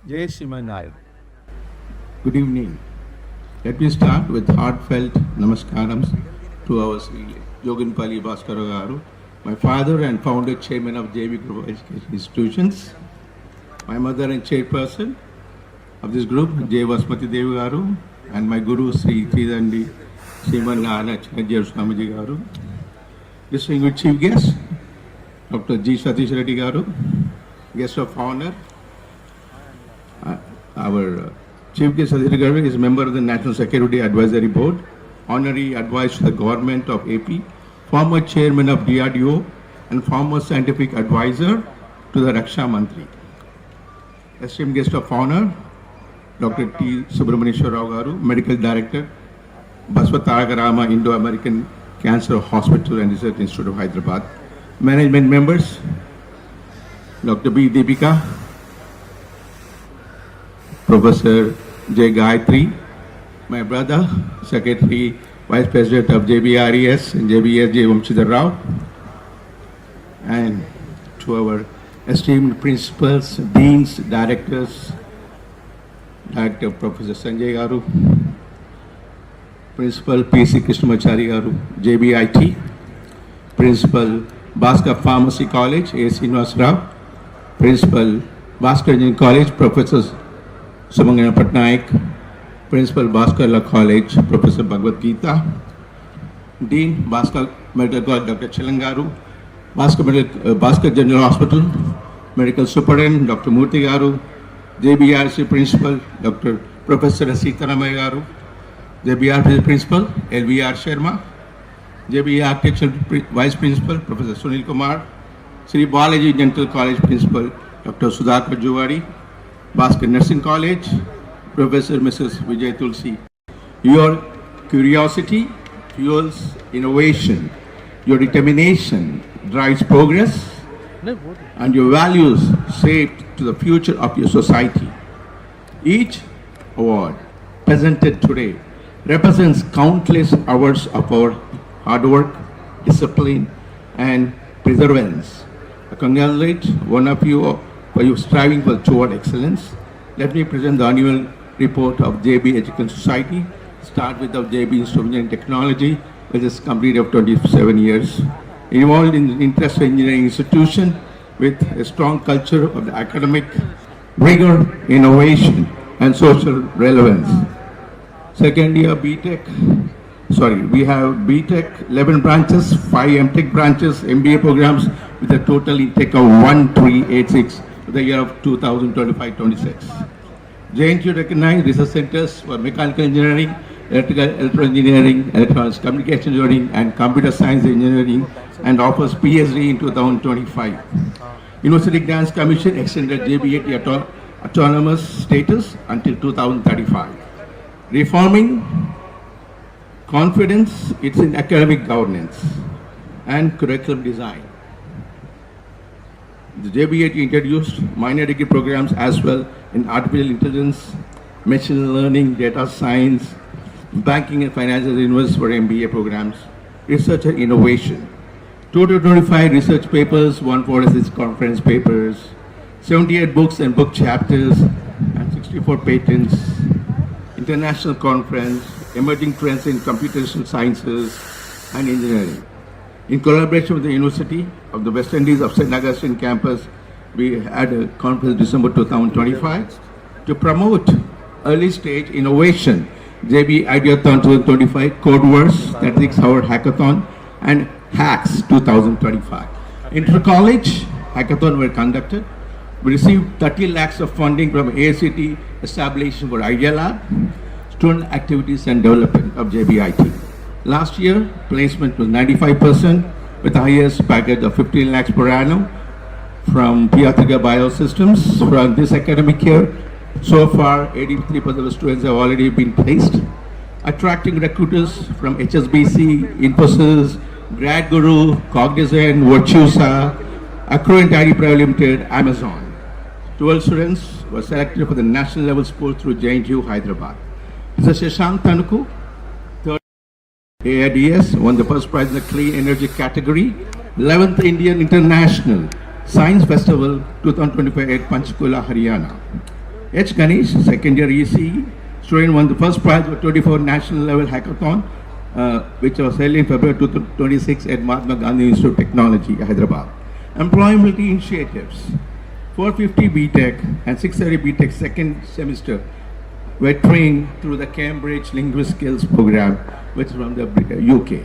Jai Shriman Nair. Good evening. Let me start with heartfelt namaskarams to our Sri Joganpalli Bhaskara Garu, my father and founder chairman of JB Group of Education Institutions, my mother and chairperson of this group, J. Vasmati Devi Garu, and my guru Sri Tridandi Sriman Nana Chanajir Swamiji Garu, distinguished chief guest, Dr. G. Satish Reddy Garu, guest of honor, our Chief Guest Satish Garu is a member of the National Security Advisory Board, honorary advisor to the government of AP, former chairman of DRDO, and former scientific advisor to the Raksha Mantri. Esteemed guest of honor, Dr. T. Subramanian Rao Garu, medical director, Baswataragarama Indo-American Cancer Hospital and Research Institute of Hyderabad. Management members, Dr. B. Deepika, Professor J. Gayatri, my brother, Secretary, Vice President of JBRES and JBSJ Vamshidhar Rao, and to our esteemed principals, deans, directors, Director Professor Sanjay Garu, Principal P.C. Krishnamachari Garu, JBIT, Principal Bhaskar Pharmacy College, A. Srinivas Rao, Principal Bhaskar Engineering College, Professor Sumangana Patnaik, Principal Bhaskar Law College, Professor Bhagavad Gita, Dean Bhaskar Medical College, Dr. Chilangaru, Bhaskar General Hospital, Medical Superintendent, Dr. Murthy Garu, JBRC Principal, Dr. Professor Sitaramaya Garu, JBRC Principal, LVR Sharma, JBR Architecture Vice Principal, Professor Sunil Kumar, Sri Balaji Dental College Principal, Dr. Sudhakar Juwari, Bhaskar Nursing College, Professor Mrs. Vijay Tulsi. Your curiosity fuels innovation, your determination drives progress, and your values shape to the future of your society. Each award presented today represents countless hours of our hard work, discipline, and perseverance. I congratulate one of you for your striving toward excellence. Let me present the annual report of JB Education Society. Start with the JB Institute of Engineering Technology, which is complete of 27 years. Involved in the interest engineering institution with a strong culture of the academic rigor, innovation, and social relevance. Second year we have BTech 11 branches, 5 MTech branches, MBA programs with a total intake of 1386 for the year of 2025-26. JNTU recognized research centers for mechanical engineering, electrical engineering, electronics communication engineering, and computer science engineering, and offers PhD in 2025. University Grants Commission extended JBAT autonomous status until 2035. Reforming confidence, it's in academic governance and curriculum design. The JBAT introduced minor degree programs as well in artificial intelligence, machine learning, data science, banking and financial universities for MBA programs, research and innovation. 225 research papers, 146 conference papers, 78 books and book chapters, and 64 patents, international conference, emerging trends in computational sciences and engineering. In collaboration with the University of the West Indies of St. Augustine campus, we had a conference December 2025 to promote early stage innovation, JB Ideathon 2025, Codeverse 36-hour hackathon, and Hacks 2025. Inter-college hackathon were conducted. We received 30 lakhs of funding from AICT establishment for Idea Lab, student activities and development of JBIT. Last year, placement was 95% with the highest package of 15 lakhs per annum from Piyathirga Biosystems. From this academic year, so far, 83% of the students have already been placed, attracting recruiters from HSBC, Infosys, GradGuru, Cognizant, Virtusa, Accruent ID Private Limited, Amazon. 12 students were selected for the national level sport through JNTU, Hyderabad. Mr. Shashank Tanuku, third AIDS, won the first prize in the clean energy category. 11th Indian International Science Festival 2025 at Panchkula, Haryana. H. Ganesh, second year ECE. Student won the first prize for 24 national level hackathon, which was held in February 2026 at Mahatma Gandhi Institute of Technology, Hyderabad. Employability initiatives. 450 BTech and 630 BTech second semester were trained through the Cambridge Linguist Skills Program, which is from the UK.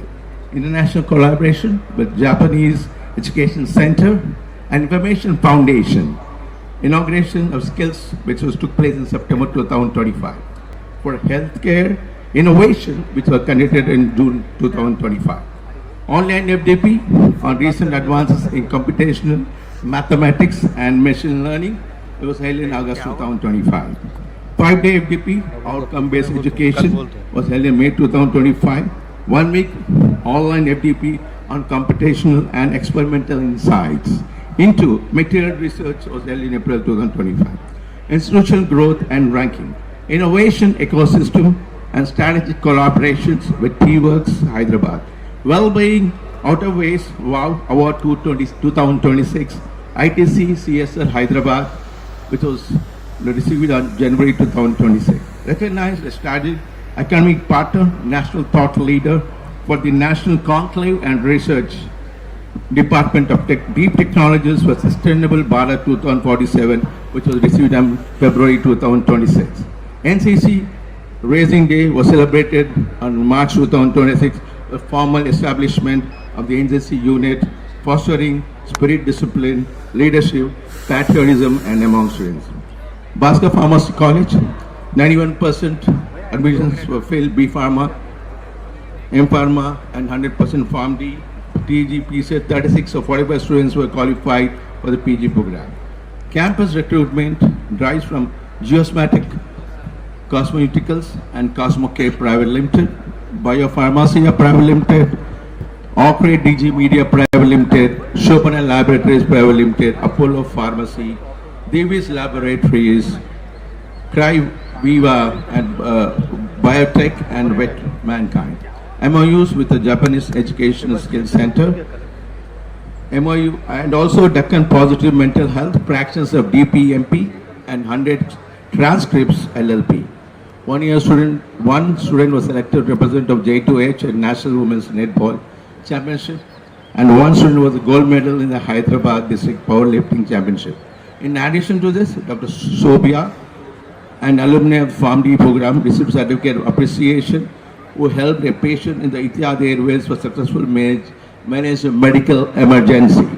International collaboration with Japanese Education Center and Information Foundation. Inauguration of skills, which took place in September 2025. For healthcare innovation, which was conducted in June 2025. Online FDP on recent advances in computational mathematics and machine learning. It was held in August 2025. 5-day FDP, outcome-based education, was held in May 2025. 1 week online FDP on computational and experimental insights into material research was held in April 2025. Institutional growth and ranking. Innovation ecosystem and strategic collaborations with T-Works Hyderabad. Well-being Outer Ways WOW Award 2026 ITC CSR Hyderabad, which was received on January 2026. Recognized as strategic academic partner, national thought leader for the National Conclave and Research Department of Deep Technologies for Sustainable Bharat 2047, which was received on February 2026. NCC Raising Day was celebrated on March 2026, the formal establishment of the NCC unit, fostering spirit, discipline, leadership, patriotism, and among students. Bhaskar Pharmacy College, 91% admissions were filled, B Pharma, M Pharma, and 100% Pharm D. TGP said 36 of 45 students were qualified for the PG program. Campus recruitment drives from Geosmatic Cosmeceuticals and Cosmocare Private Limited, Biopharmacia Private Limited, Orcrate DG Media Private Limited, Chopin Laboratories Private Limited, Apollo Pharmacy, Davis Laboratories, Cry Viva, and Biotech and Wet Mankind. MOUs with the Japanese Educational Skills Center, MOU, and also Deccan Positive Mental Health, Practice of DPMP, and 100 transcripts LLP. One student was selected to represent of J2H at National Women's Netball Championship, and one student was a gold medal in the Hyderabad District Powerlifting Championship. In addition to this, Dr. Sobia, an alumni of Pharm D program, received certificate of appreciation, who helped a patient in the Etihad Airways for successful managed medical emergency.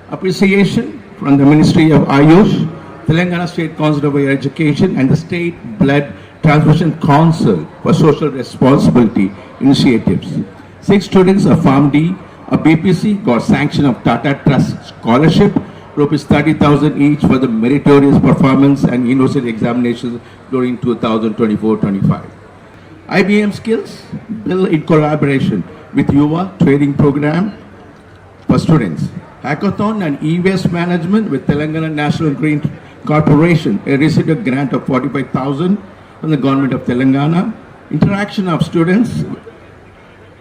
Appreciation from the Ministry of Ayush, Telangana State Council of Higher Education, and the State Blood Transfusion Council for Social Responsibility Initiatives. 6 students of Pharm D, a BPC, got sanction of Tata Trust Scholarship, rupees 30,000 each for the meritorious performance and university examinations during 2024-25. IBM Skills, built in collaboration with Yuva Training Program for students. Hackathon and e-waste management with Telangana National Green Corporation received a grant of 45,000 from the government of Telangana. Interaction of students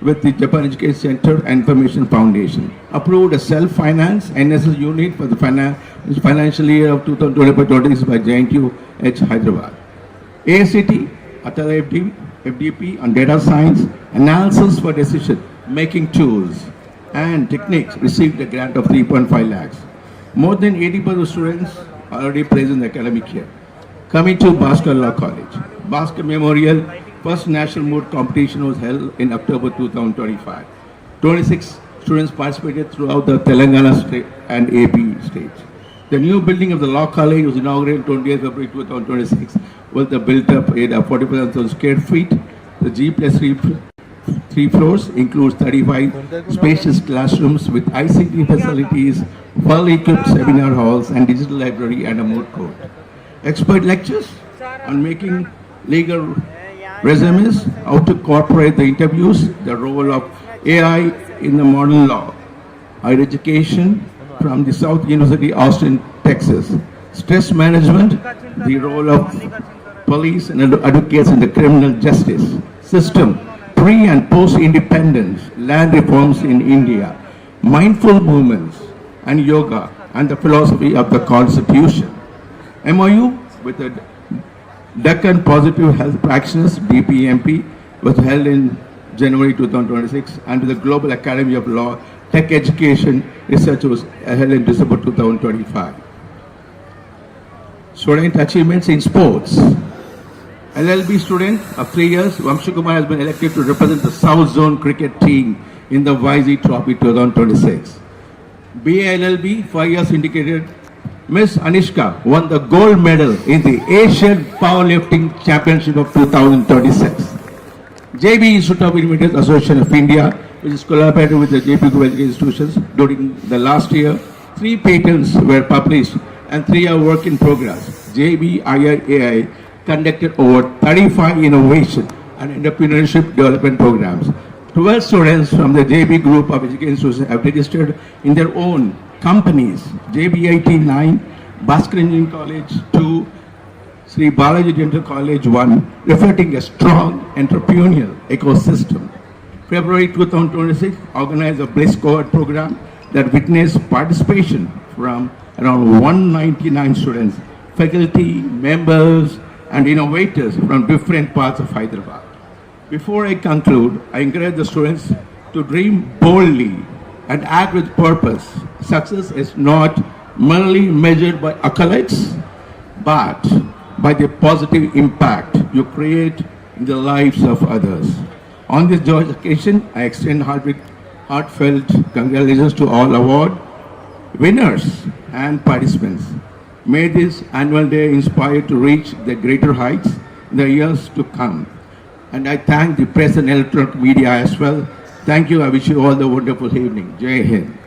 with the Japan Education Center and Information Foundation. Approved a self-finance NSS unit for the financial year of 2025-26 by JNTU H Hyderabad. ACT, Atala FDP on data science, analysis for decision making tools and techniques received a grant of 3.5 lakhs. More than 80% of students are already placed in the academic year. Coming to Bhaskar Law College. Bhaskar Memorial first national moot competition was held in October 2025. 26 students participated throughout the Telangana state and AP states. The new building of the Law College was inaugurated on 20th February 2026 with the built up area of 40,000 square feet. The G plus 3 floors includes 35 spacious classrooms with ICT facilities, well-equipped seminar halls, and digital library and a moot court. Expert lectures on making legal resumes, how to incorporate the interviews, the role of AI in the modern law, higher education from the South University, Austin, Texas, stress management, the role of police and advocates in the criminal justice system, pre and post independence, land reforms in India, mindful movements and yoga and the philosophy of the constitution. MOU with the Deccan Positive Health Practitioners, DPMP, was held in January 2026, and the Global Academy of Law Tech Education Research was held in December 2025. Student achievements in sports. LLB student of 3 years, Vamshi Kumar has been elected to represent the South Zone cricket team in the YZ Trophy 2026. BALLB, 5 years indicated, Miss Anishka won the gold medal in the Asian Powerlifting Championship of 2026. JB Institute of Innovators Association of India, which is collaborated with the JP Group Education Institutions. During the last year, 3 patents were published and 3 are work in progress. JBIIAI conducted over 35 innovation and entrepreneurship development programs. 12 students from the JB Group of Education Institutions have registered in their own companies. JBIT 9, Bhaskar Engineering College 2, Sri Balaji Dental College 1, reflecting a strong entrepreneurial ecosystem. February 2026 organized a Bliss Cohort program that witnessed participation from around 199 students, faculty, members, and innovators from different parts of Hyderabad. Before I conclude, I encourage the students to dream boldly and act with purpose. Success is not merely measured by accolades, but by the positive impact you create in the lives of others. On this joyous occasion, I extend heartfelt congratulations to all award winners and participants. May this annual day inspire to reach the greater heights in the years to come. And I thank the press and electronic media as well. Thank you. I wish you all the wonderful evening. Jai Hind.